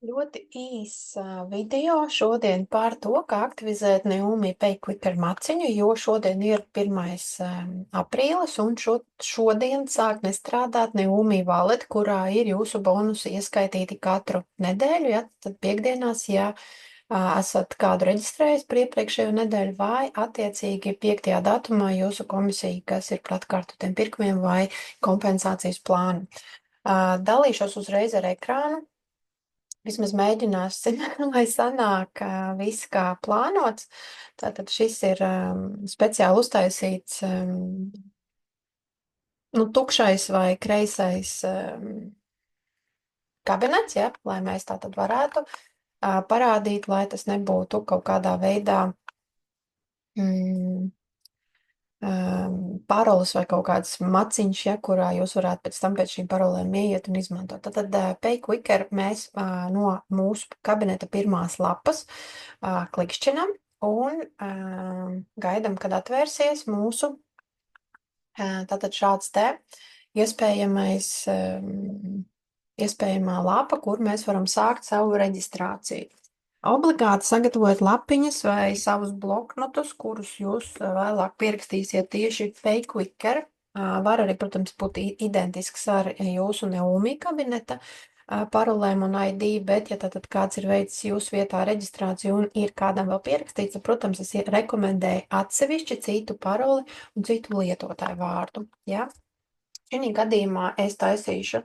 Ļoti video šodien par to, kā aktivizēt Neumi PayQuicker maciņu, jo šodien ir 1. aprīlis un šodien sāk nestrādāt Neumi Wallet, kurā ir jūsu bonusi ieskaitīti katru nedēļu, ja, tad piekdienās, ja esat kādu reģistrējis par iepriekšējo nedēļu vai attiecīgi 5. datumā jūsu komisija, kas ir pret kartutiem pirkumiem vai kompensācijas plānu. Dalīšos uzreiz ar ekrānu. Vismaz mēģināsim, lai sanāk viss kā plānots. Tātad šis ir speciāli uztaisīts tukšais vai kreisais kabinets, ja, lai mēs tātad varētu parādīt, lai tas nebūtu kaut kādā veidā paroles vai kaut kāds maciņš, ja, kurā jūs varētu pēc tam pēc šīm parolēm ieiet un izmantot. Tad PayQuicker mēs no mūsu kabineta pirmās lapas klikšķinam un gaidam, kad atvērsies mūsu tātad šāds te iespējamā lapa, kur mēs varam sākt savu reģistrāciju. Obligāti sagatavojot lapiņas vai savus bloknotus, kurus jūs vēlāk pierakstīsiet tieši PayQuicker. Var arī, protams, būt identisks ar jūsu Neumi kabineta parolēm un ID, bet ja tātad kāds ir veicis jūsu vietā reģistrāciju un ir kādam vēl pierakstīts, tad, protams, es rekomendēju atsevišķi citu paroli un citu lietotāju vārdu. Ja? Šī gadījumā es taisīšu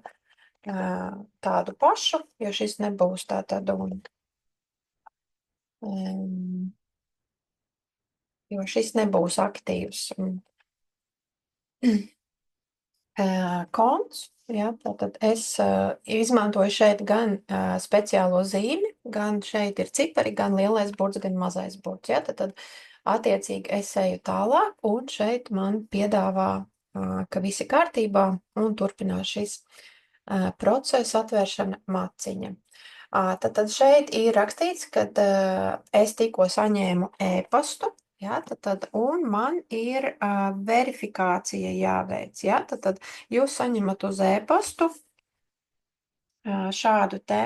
tādu pašu, jo šis nebūs tātad jo šis nebūs aktīvs konts. Ja, tātad es izmantoju šeit gan speciālo zīmi, gan šeit ir cipari, gan lielais burts, gan mazais burts. Ja, tad attiecīgi es eju tālāk, un šeit man piedāvā, ka visi kārtībā, un turpinās šis procesa atvēršana maciņa. Tad šeit ir rakstīts, ka es tikko saņēmu e-pastu, ja, un man ir verifikācija jāveic. Ja, tad jūs saņemat uz e-pastu šādu te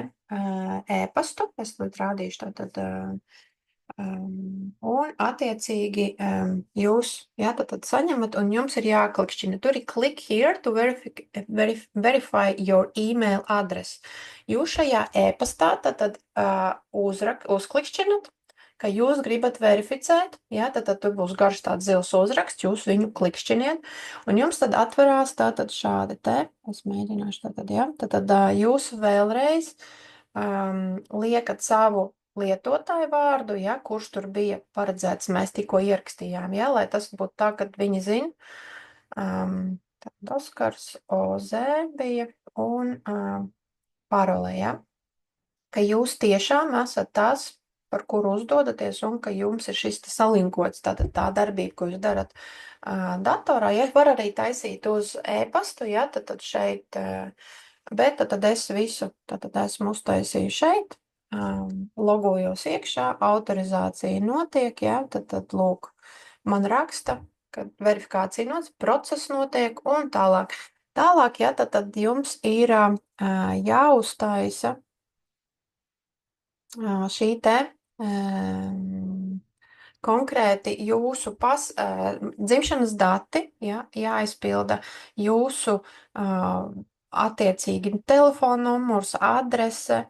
e-pastu, es rādīšu tātad, un attiecīgi jūs tad saņemat, un jums ir jāklikšķina. Tur ir click here to verify your email address. Jūs šajā e-pastā tad uzklikšķinat, ka jūs gribat verificēt, tad tur būs garš tāds zils uzraksts, jūs viņu klikšķiniet, un jums tad atverās tātad šādi te, es mēģināšu tātad, tad jūs vēlreiz liekat savu lietotāju vārdu, ja, kurš tur bija paredzēts, mēs tikko ierakstījām, ja, lai tas būtu tā, kad viņi zina. Tad Oskars OZ bija un parole, ja, ka jūs tiešām esat tas, par kuru uzdodaties, un ka jums ir šis salinkots, tātad tā darbība, ko jūs darat datorā, ja, var arī taisīt uz e-pastu, ja, tad šeit, bet tad es visu, tad esmu uztaisīju šeit, logojos iekšā, autorizācija notiek, ja, tad lūk, man raksta, ka verifikācija notiek, process notiek un tālāk. Tālāk, ja, tad jums ir jāuztaisa šī te konkrēti jūsu dzimšanas dati, ja, jāizpilda jūsu attiecīgi telefona numurs, adrese,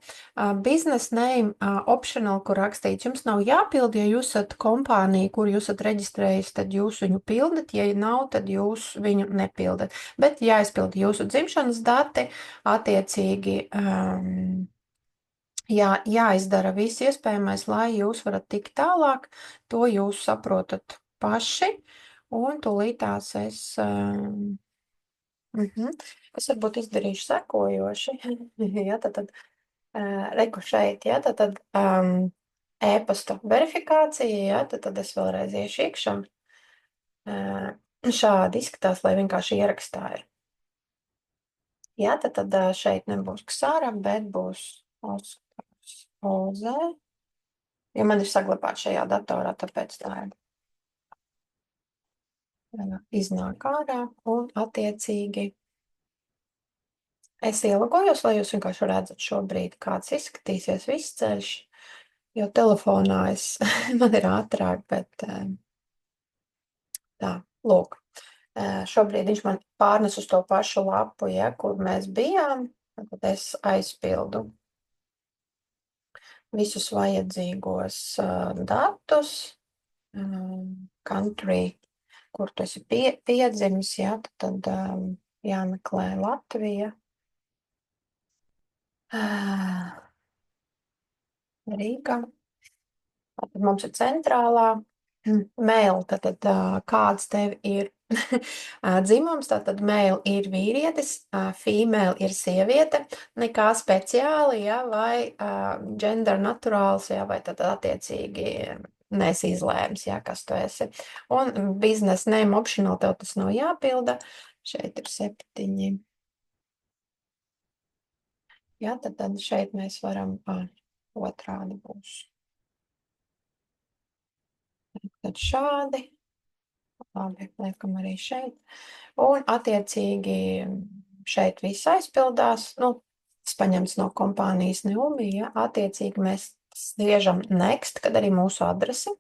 business name, optional, kur rakstīts. Jums nav jāpilda, ja jūs esat kompānija, kur jūs esat reģistrējis, tad jūs viņu pildat, ja nav, tad jūs viņu nepildat. Bet jāizpilda jūsu dzimšanas dati, attiecīgi jāizdara viss iespējamais, lai jūs varat tikt tālāk, to jūs saprotat paši, un tūlītās es varbūt izdarīšu sekojoši, ja, tad reku šeit, ja, tad e-pasta verifikācija, ja, tad es vēlreiz iešu iekšā. Šādi izskatās, lai vienkārši ierakstā ir. Ja, tad šeit nebūs Ksāra, bet būs Oskars OZ, jo man ir saglabāts šajā datorā, tāpēc tā ir. Iznāk ārā un attiecīgi Es ielogojos, lai jūs vienkārši redzat šobrīd, kāds izskatīsies viss ceļš, jo telefonā man ir ātrāk, bet tā, lūk. Šobrīd viņš man pārnes uz to pašu lapu, ja, kur mēs bijām, tad es aizpildu visus vajadzīgos datus, country, kur tu esi piedzimis, ja, tad jāmeklē Latvija. Rīga. Tad mums ir centrālā mail, tad kāds tev ir dzimums, tātad mail ir vīrietis, female ir sieviete, nekā speciāli, ja, vai gender naturāls, ja, vai tad attiecīgi nesi izlēms, ja, kas tu esi. Un business name optional tev tas nav jāpilda. Šeit ir 7. Ja, tad šeit mēs varam otrādi būs. Tad šādi. Labi, liekam arī šeit. Un attiecīgi šeit viss aizpildās. Nu, tas paņemts no kompānijas Neumi, ja. Attiecīgi mēs sviežam next, kad arī mūsu adrese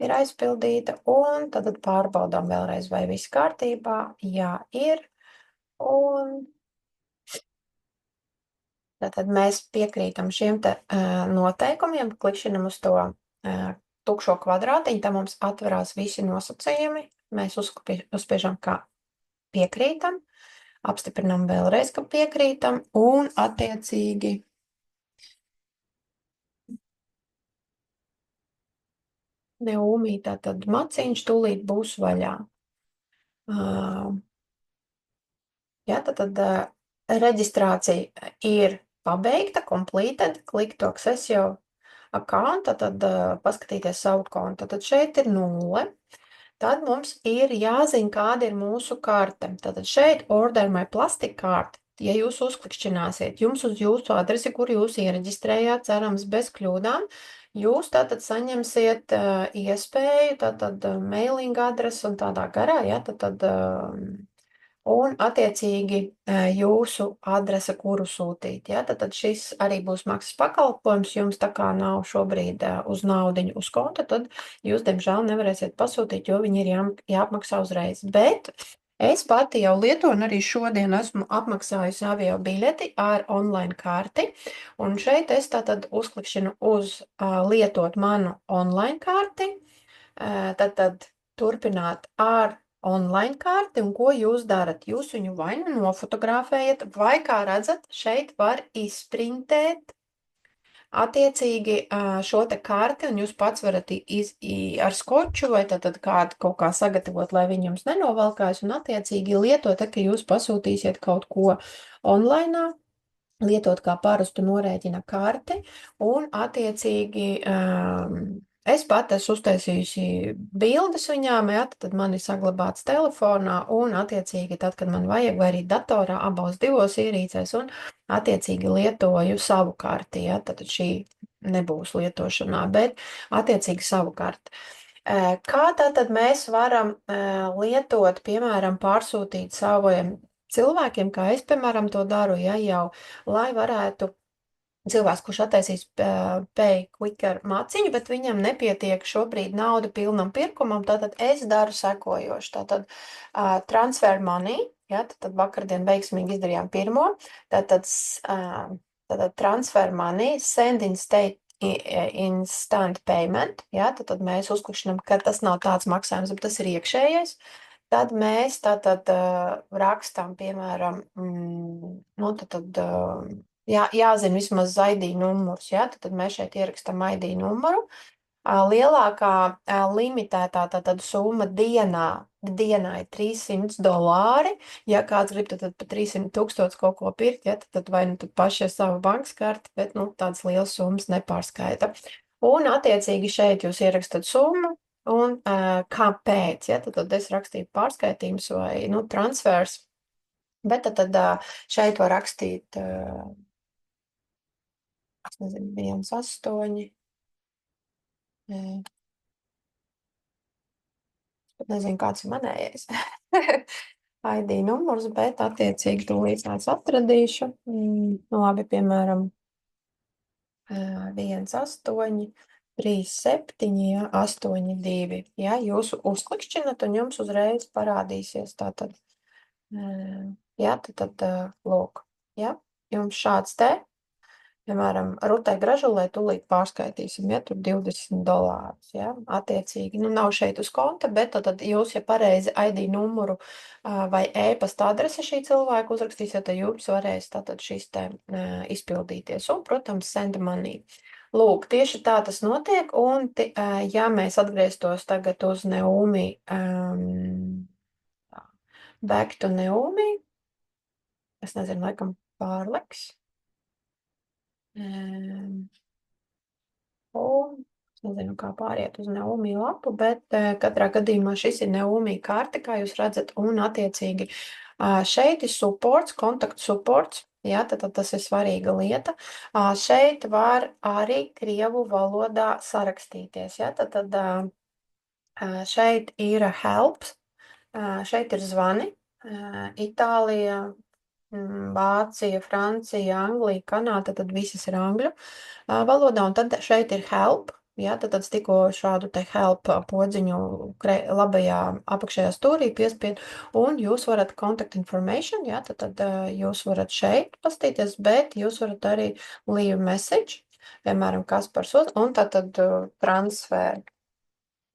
ir aizpildīta. Un tad pārbaudām vēlreiz, vai viss kārtībā. Jā, ir. Un tad mēs piekrītam šiem te noteikumiem, klikšķinam uz to tukšo kvadrātiņu, tam mums atverās visi nosacījumi. Mēs uzspiežam, kā piekrītam, apstiprinām vēlreiz, ka piekrītam, un attiecīgi Neumī, tātad maciņš tūlīt būs vaļā. Ja, tad reģistrācija ir pabeigta, completed, click to access your account, tad paskatīties savu kontu. Tad šeit ir 0. Tad mums ir jāzina, kāda ir mūsu karte. Tātad šeit order my plastic card. Ja jūs uzklikšķināsiet, jums uz jūsu adresi, kur jūs iereģistrējāt, cerams bez kļūdām, jūs tātad saņemsiet iespēju, tātad mailing adresi un tādā garā, ja, tātad un attiecīgi jūsu adrese, kuru sūtīt. Ja? Tad šis arī būs maksas pakalpojums. Jums tā kā nav šobrīd uz naudiņu uz konta, tad jūs, diemžēl, nevarēsiet pasūtīt, jo viņi ir jāapmaksā uzreiz. Bet es pati jau lietoju, un arī šodien esmu apmaksājusi avio biļeti ar online karti. Un šeit es tātad uzklikšķinu uz lietot manu online karti. Tad turpināt ar online karti, un ko jūs darat? Jūs viņu vai nu nofotografējat, vai, kā redzat, šeit var izprintēt attiecīgi šo te karti, un jūs pats varat ar skoču vai tad kādu kaut kā sagatavot, lai viņi jums nenovalkājas, un attiecīgi lietot, ka jūs pasūtīsiet kaut ko online, lietot kā parastu norēķina karti, un attiecīgi es pat esmu uztaisījusi bildes viņām, ja, tad man ir saglabāts telefonā, un attiecīgi tad, kad man vajag, vai arī datorā, abos divos ierīcēs, un attiecīgi lietoju savu karti, ja, tad šī nebūs lietošanā, bet attiecīgi savu karti. Kā tātad mēs varam lietot, piemēram, pārsūtīt saviem cilvēkiem, kā es, piemēram, to daru, ja jau, lai varētu cilvēks, kurš attaisīs pay quicker maciņu, bet viņam nepietiek šobrīd nauda pilnam pirkumam, tātad es daru sekojoši. Tātad transfer money, ja, tad vakardien veiksmīgi izdarījām pirmo, tātad transfer money, send in state instant payment, ja, tad mēs uzklikšķinām, ka tas nav tāds maksājums, bet tas ir iekšējais. Tad mēs tātad rakstām, piemēram, jāzina vismaz ID numurs, ja? Tad mēs šeit ierakstam ID numuru. Lielākā limitētā tātad summa dienā ir $300. Ja kāds grib, tad pa 300,000 kaut ko pirkt, ja? Tad vai nu tad paši ar savu bankas karti, bet tādas lielas summas nepārskaita. Un attiecīgi šeit jūs ierakstat summu un kāpēc, ja? Tad es rakstīju pārskaitījums vai transfers, bet tad šeit var rakstīt es nezinu, 1,8. Pat nezinu, kāds ir manējais. ID numurs, bet attiecīgi tūlīt tās atradīšu. Nu, labi, piemēram, 1, 8, 3, 7, ja, 8, 2. Ja, jūsu uzklikšķinat un jums uzreiz parādīsies tātad. Ja, tad lūk, ja, jums šāds te. Piemēram, Rutai Gražulē tūlīt pārskaitīsim, ja tur $20, ja, attiecīgi, nu nav šeit uz konta, bet tad jūs, ja pareizi ID numuru vai e-pasta adrese šī cilvēka uzrakstīsiet, tad jums varēs tātad šis te izpildīties. Un, protams, send money. Lūk, tieši tā tas notiek, un ja mēs atgrieztos tagad uz Neumi, back to Neumi, es nezinu, laikam pārliks. Un es nezinu, kā pāriet uz Neumi lapu, bet katrā gadījumā šis ir Neumi karte, kā jūs redzat, un attiecīgi šeit ir supports, kontakt supports, ja, tad tas ir svarīga lieta. Šeit var arī krievu valodā sarakstīties, ja, tad šeit ir helps, šeit ir zvani, Itālija, Vācija, Francija, Anglija, Kanāda, tad visas ir angļu valodā, un tad šeit ir help, ja, tad tikko šādu te help podziņu labajā apakšējā stūrī piespied, un jūs varat contact information, ja, tad jūs varat šeit pastīties, bet jūs varat arī leave message, piemēram, Kaspars, un tad transfer.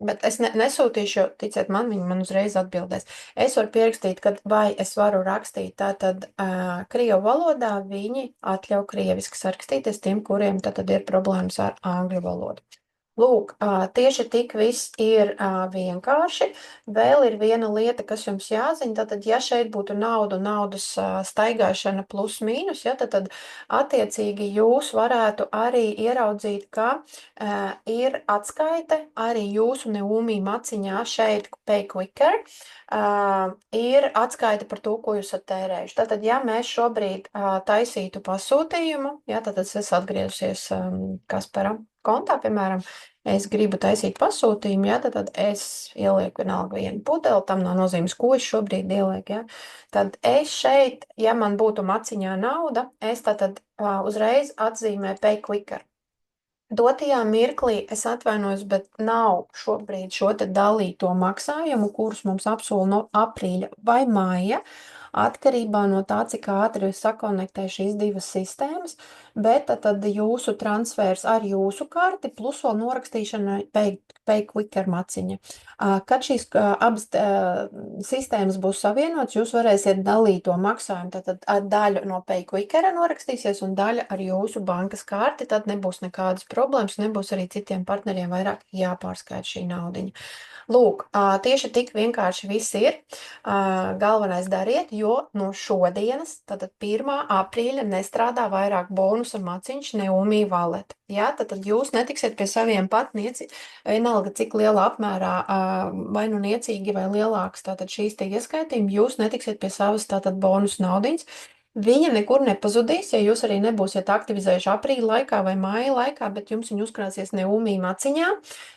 Bet es nesūtīšu, jo, ticiet man, viņi man uzreiz atbildēs. Es varu pierakstīt, kad vai es varu rakstīt tātad krievu valodā, viņi atļauj krieviski sarakstīties tiem, kuriem tātad ir problēmas ar angļu valodu. Lūk, tieši tik viss ir vienkārši. Vēl ir viena lieta, kas jums jāzina, tātad, ja šeit būtu naudas staigāšana plus mīnus, ja, tad attiecīgi jūs varētu arī ieraudzīt, ka ir atskaite arī jūsu Neumi maciņā šeit Pay Quicker. Ir atskaite par to, ko jūs esat tērējuši. Tātad, ja mēs šobrīd taisītu pasūtījumu, ja, tad es atgriezusies Kaspara kontā, piemēram, es gribu taisīt pasūtījumu, ja, tad es ielieku vienalga vienu pudeli, tam nav nozīmes, ko es šobrīd ielieku, ja. Tad es šeit, ja man būtu maciņā nauda, es tad uzreiz atzīmēju Pay Quicker. Dotajā mirklī es atvainojos, bet nav šobrīd šo te dalīto maksājumu, kurus mums apsola no aprīļa vai māja, atkarībā no tā, cik ātri sakonektē šīs divas sistēmas, bet tad jūsu transfers ar jūsu karti plus vēl norakstīšana Pay Quicker maciņa. Kad šīs abas sistēmas būs savienotas, jūs varēsiet dalīt to maksājumu, tad daļu no Pay Quickera norakstīsies un daļa ar jūsu bankas karti, tad nebūs nekādas problēmas, nebūs arī citiem partneriem vairāk jāpārskaita šī naudiņa. Lūk, tieši tik vienkārši viss ir. Galvenais dariet, jo no šodienas, tātad 1. aprīļa, nestrādā vairāk bonusa maciņš Neumi Wallet. Ja, tad jūs netiksiet pie saviem patnieci, vienalga cik lielā apmērā, vai nu niecīgi vai lielāks tātad šīs te ieskaitījumi, jūs netiksiet pie savas tātad bonus naudiņas. Viņa nekur nepazudīs, ja jūs arī nebūsiet aktivizējuši aprīļa laikā vai māja laikā, bet jums viņa uzkrāsies Neumi maciņā,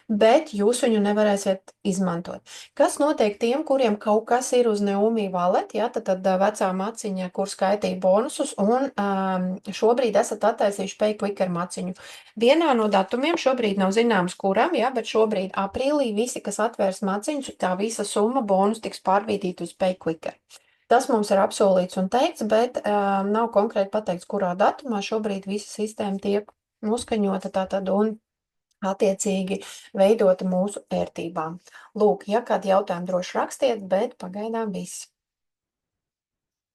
bet jūs viņu nevarēsiet izmantot. Kas notiek tiem, kuriem kaut kas ir uz Neumi Wallet, ja, tad vecā maciņa, kur skaitīja bonusus, un šobrīd esat attaisījuši Pay Quicker maciņu. Vienā no datumiem, šobrīd nav zināms kuram, ja, bet šobrīd aprīlī visi, kas atvērs maciņus, tā visa summa bonus tiks pārvītīta uz Pay Quicker. Tas mums ir apsolīts un teikts, bet nav konkrēti pateikts, kurā datumā šobrīd visa sistēma tiek noskaņota tātad un attiecīgi veidota mūsu ērtībām. Lūk, ja kādi jautājumi droši rakstiet, bet pagaidām viss.